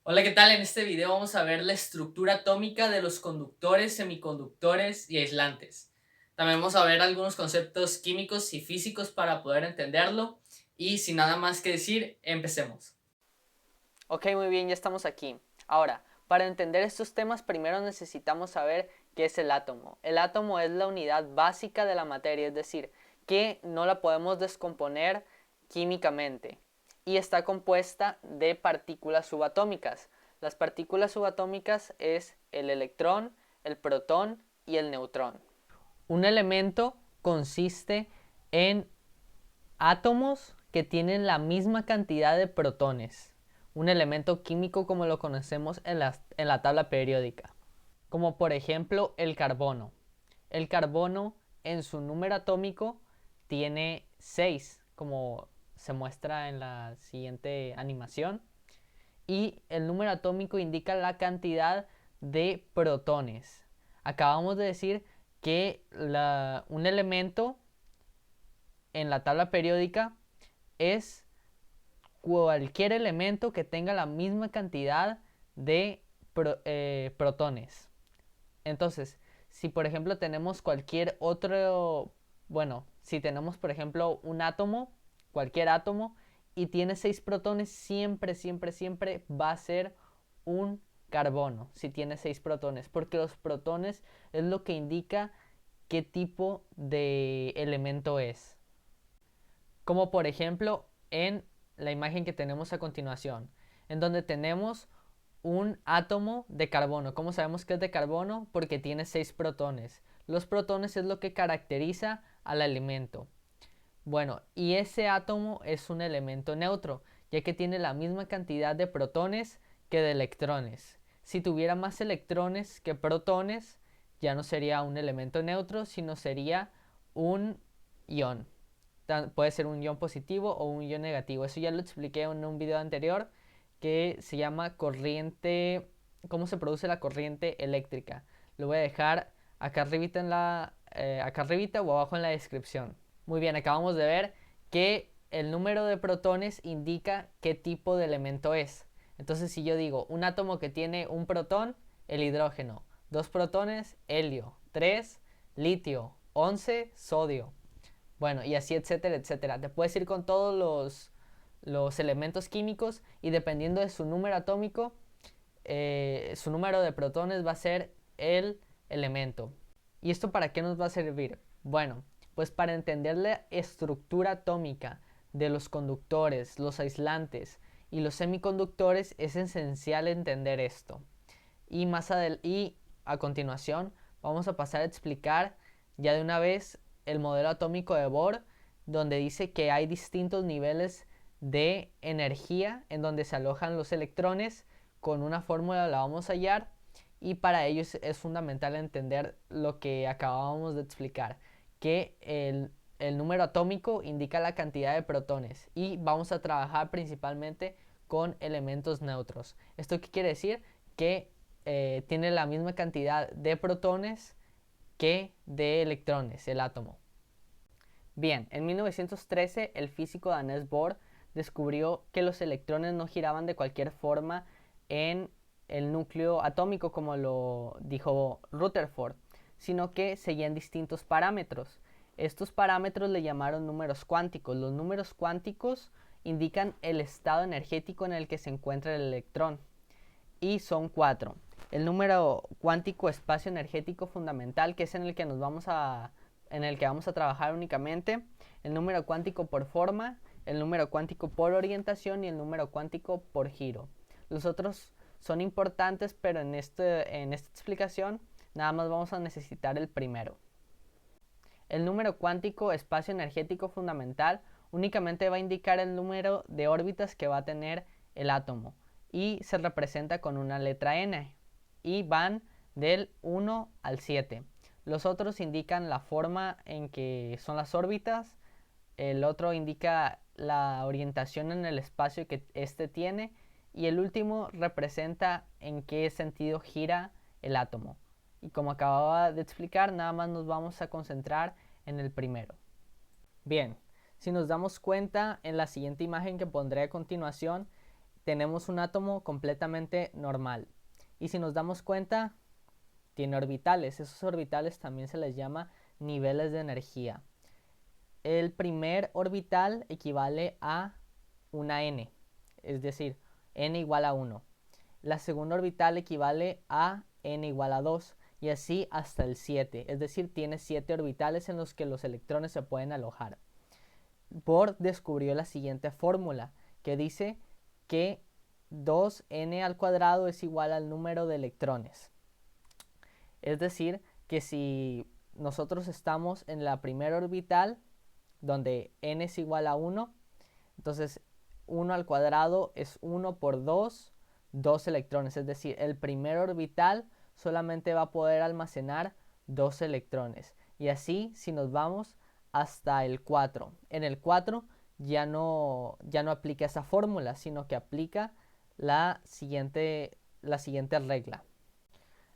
Hola, ¿qué tal? En este video vamos a ver la estructura atómica de los conductores, semiconductores y aislantes. También vamos a ver algunos conceptos químicos y físicos para poder entenderlo. Y sin nada más que decir, empecemos. Ok, muy bien, ya estamos aquí. Ahora, para entender estos temas, primero necesitamos saber qué es el átomo. El átomo es la unidad básica de la materia, es decir, que no la podemos descomponer químicamente y está compuesta de partículas subatómicas. Las partículas subatómicas es el electrón, el protón y el neutrón. Un elemento consiste en átomos que tienen la misma cantidad de protones, un elemento químico como lo conocemos en la tabla periódica, como por ejemplo el carbono. El carbono en su número atómico tiene 6, como se muestra en la siguiente animación, y el número atómico indica la cantidad de protones. Acabamos de decir que un elemento en la tabla periódica es cualquier elemento que tenga la misma cantidad de protones. Entonces, si por ejemplo tenemos cualquier otro, bueno, si tenemos por ejemplo un átomo, cualquier átomo, y tiene 6 protones, siempre va a ser un carbono si tiene 6 protones, porque los protones es lo que indica qué tipo de elemento es. Como por ejemplo en la imagen que tenemos a continuación, en donde tenemos un átomo de carbono. ¿Cómo sabemos que es de carbono? Porque tiene 6 protones. Los protones es lo que caracteriza al elemento. Bueno, y ese átomo es un elemento neutro, ya que tiene la misma cantidad de protones que de electrones. Si tuviera más electrones que protones, ya no sería un elemento neutro, sino sería un ion. Puede ser un ion positivo o un ion negativo. Eso ya lo expliqué en un video anterior que se llama corriente, cómo se produce la corriente eléctrica. Lo voy a dejar acá arribita acá arribita o abajo en la descripción. Muy bien, acabamos de ver que el número de protones indica qué tipo de elemento es. Entonces, si yo digo un átomo que tiene un protón, el hidrógeno, dos protones, helio, 3, litio, 11, sodio. Bueno, y así, etcétera, etcétera. Te puedes ir con todos los elementos químicos y dependiendo de su número atómico, su número de protones va a ser el elemento. ¿Y esto para qué nos va a servir? Bueno, pues para entender la estructura atómica de los conductores, los aislantes y los semiconductores es esencial entender esto. Y a continuación vamos a pasar a explicar ya de una vez el modelo atómico de Bohr, donde dice que hay distintos niveles de energía en donde se alojan los electrones. Con una fórmula la vamos a hallar y para ello es fundamental entender lo que acabábamos de explicar, que el número atómico indica la cantidad de protones y vamos a trabajar principalmente con elementos neutros. ¿Esto qué quiere decir? Que tiene la misma cantidad de protones que de electrones, el átomo. Bien, en 1913 el físico danés Bohr descubrió que los electrones no giraban de cualquier forma en el núcleo atómico como lo dijo Rutherford, sino que seguían distintos parámetros. Estos parámetros le llamaron números cuánticos. Los números cuánticos indican el estado energético en el que se encuentra el electrón y son 4. El número cuántico espacio energético fundamental, que es en el que vamos a trabajar únicamente, el número cuántico por forma, el número cuántico por orientación y el número cuántico por giro. Los otros son importantes, pero en esta explicación nada más vamos a necesitar el primero. El número cuántico espacio energético fundamental únicamente va a indicar el número de órbitas que va a tener el átomo y se representa con una letra n y van del 1 al 7. Los otros indican la forma en que son las órbitas, el otro indica la orientación en el espacio que éste tiene y el último representa en qué sentido gira el átomo. Y como acababa de explicar, nada más nos vamos a concentrar en el primero. Bien, si nos damos cuenta en la siguiente imagen que pondré a continuación, tenemos un átomo completamente normal. Y si nos damos cuenta, tiene orbitales. Esos orbitales también se les llama niveles de energía. El primer orbital equivale a una n, es decir, n igual a 1. La segunda orbital equivale a n igual a 2 y así hasta el 7, es decir, tiene 7 orbitales en los que los electrones se pueden alojar. Bohr descubrió la siguiente fórmula que dice que 2n al cuadrado es igual al número de electrones. Es decir, que si nosotros estamos en la primera orbital, donde n es igual a 1, entonces 1 al cuadrado es 1 por 2, 2 electrones. Es decir, el primer orbital solamente va a poder almacenar 2 electrones. Y así, si nos vamos hasta el 4. En el 4 ya no aplica esa fórmula, sino que aplica la siguiente regla.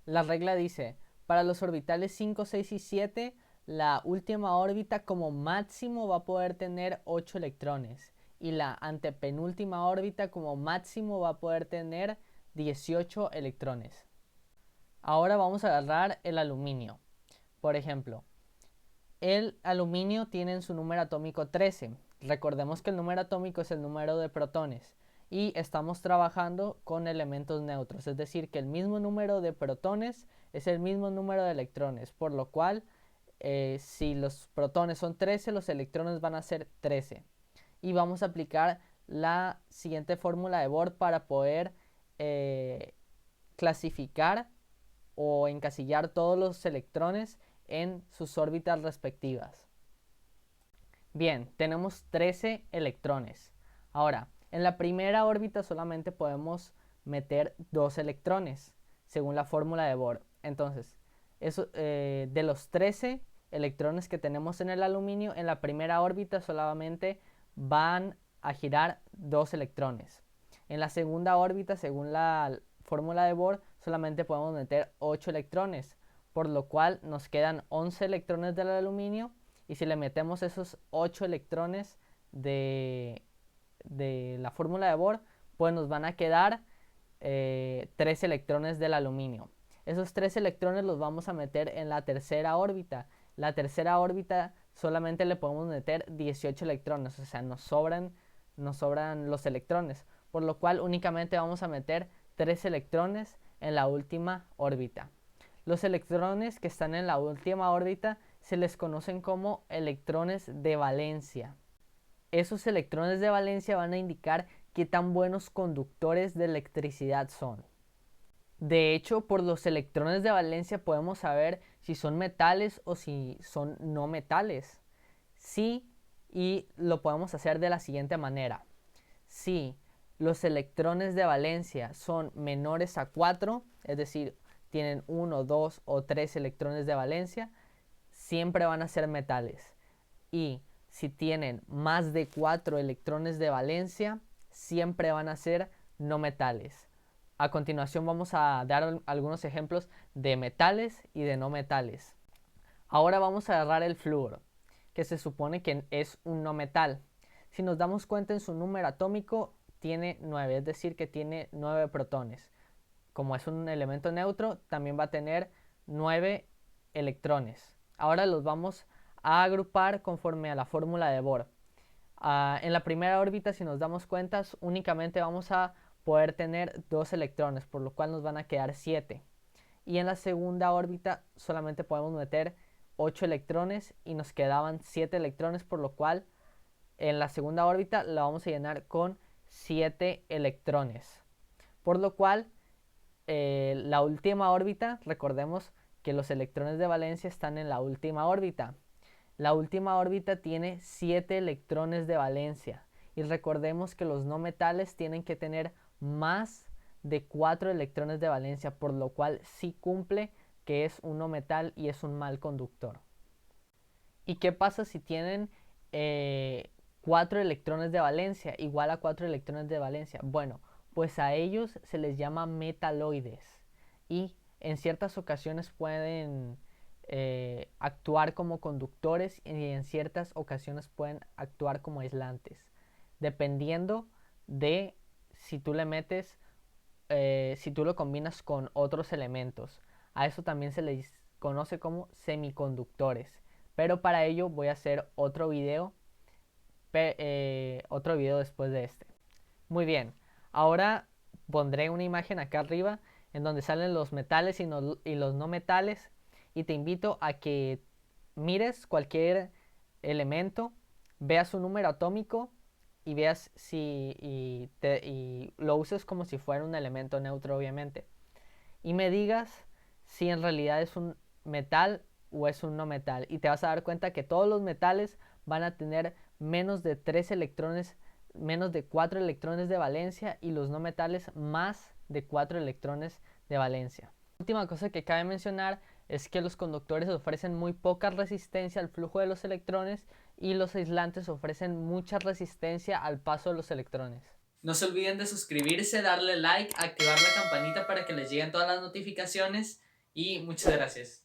La regla dice, para los orbitales 5, 6 y 7, la última órbita como máximo va a poder tener 8 electrones y la antepenúltima órbita como máximo va a poder tener 18 electrones. Ahora vamos a agarrar el aluminio. Por ejemplo, el aluminio tiene en su número atómico 13. Recordemos que el número atómico es el número de protones y estamos trabajando con elementos neutros, es decir, que el mismo número de protones es el mismo número de electrones, por lo cual si los protones son 13, los electrones van a ser 13. Y vamos a aplicar la siguiente fórmula de Bohr para poder clasificar o encasillar todos los electrones en sus órbitas respectivas. Bien, tenemos 13 electrones. Ahora, en la primera órbita solamente podemos meter 2 electrones, según la fórmula de Bohr. Entonces, de los 13 electrones que tenemos en el aluminio, en la primera órbita solamente van a girar 2 electrones. En la segunda órbita, según la fórmula de Bohr, solamente podemos meter 8 electrones, por lo cual nos quedan 11 electrones del aluminio, y si le metemos esos 8 electrones de la fórmula de Bohr, pues nos van a quedar 3 electrones del aluminio. Esos 3 electrones los vamos a meter en la tercera órbita. La tercera órbita solamente le podemos meter 18 electrones, o sea, nos sobran los electrones, por lo cual únicamente vamos a meter 3 electrones en la última órbita. Los electrones que están en la última órbita se les conocen como electrones de valencia. Esos electrones de valencia van a indicar qué tan buenos conductores de electricidad son. De hecho, por los electrones de valencia podemos saber si son metales o si son no metales. Sí, y lo podemos hacer de la siguiente manera. Si los electrones de valencia son menores a 4, es decir, tienen 1, 2 o 3 electrones de valencia, siempre van a ser metales. Y si tienen más de 4 electrones de valencia, siempre van a ser no metales. A continuación vamos a dar algunos ejemplos de metales y de no metales. Ahora vamos a agarrar el flúor, que se supone que es un no metal. Si nos damos cuenta, en su número atómico tiene 9, es decir, que tiene 9 protones. Como es un elemento neutro, también va a tener 9 electrones. Ahora los vamos a agrupar conforme a la fórmula de Bohr. En la primera órbita, si nos damos cuenta, únicamente vamos a poder tener 2 electrones, por lo cual nos van a quedar 7. Y en la segunda órbita solamente podemos meter 8 electrones y nos quedaban 7 electrones, por lo cual en la segunda órbita la vamos a llenar con 7 electrones. Por lo cual la última órbita, recordemos que los electrones de valencia están en la última órbita. La última órbita tiene 7 electrones de valencia. Y recordemos que los no metales tienen que tener más de 4 electrones de valencia, por lo cual sí cumple que es un no metal y es un mal conductor. ¿Y qué pasa si tienen 4 electrones de valencia, igual a 4 electrones de valencia? Bueno, pues a ellos se les llama metaloides y en ciertas ocasiones pueden actuar como conductores y en ciertas ocasiones pueden actuar como aislantes, dependiendo de si tú le metes, si tú lo combinas con otros elementos. A eso también se les conoce como semiconductores. Pero para ello voy a hacer otro video después de este. Muy bien, ahora pondré una imagen acá arriba en donde salen los metales y los no metales, y te invito a que mires cualquier elemento, veas su número atómico y veas si y lo uses como si fuera un elemento neutro, obviamente, y me digas si en realidad es un metal o es un no metal, y te vas a dar cuenta que todos los metales van a tener menos de 3 electrones, menos de 4 electrones de valencia, y los no metales más de 4 electrones de valencia. La última cosa que cabe mencionar es que los conductores ofrecen muy poca resistencia al flujo de los electrones y los aislantes ofrecen mucha resistencia al paso de los electrones. No se olviden de suscribirse, darle like, activar la campanita para que les lleguen todas las notificaciones y muchas gracias.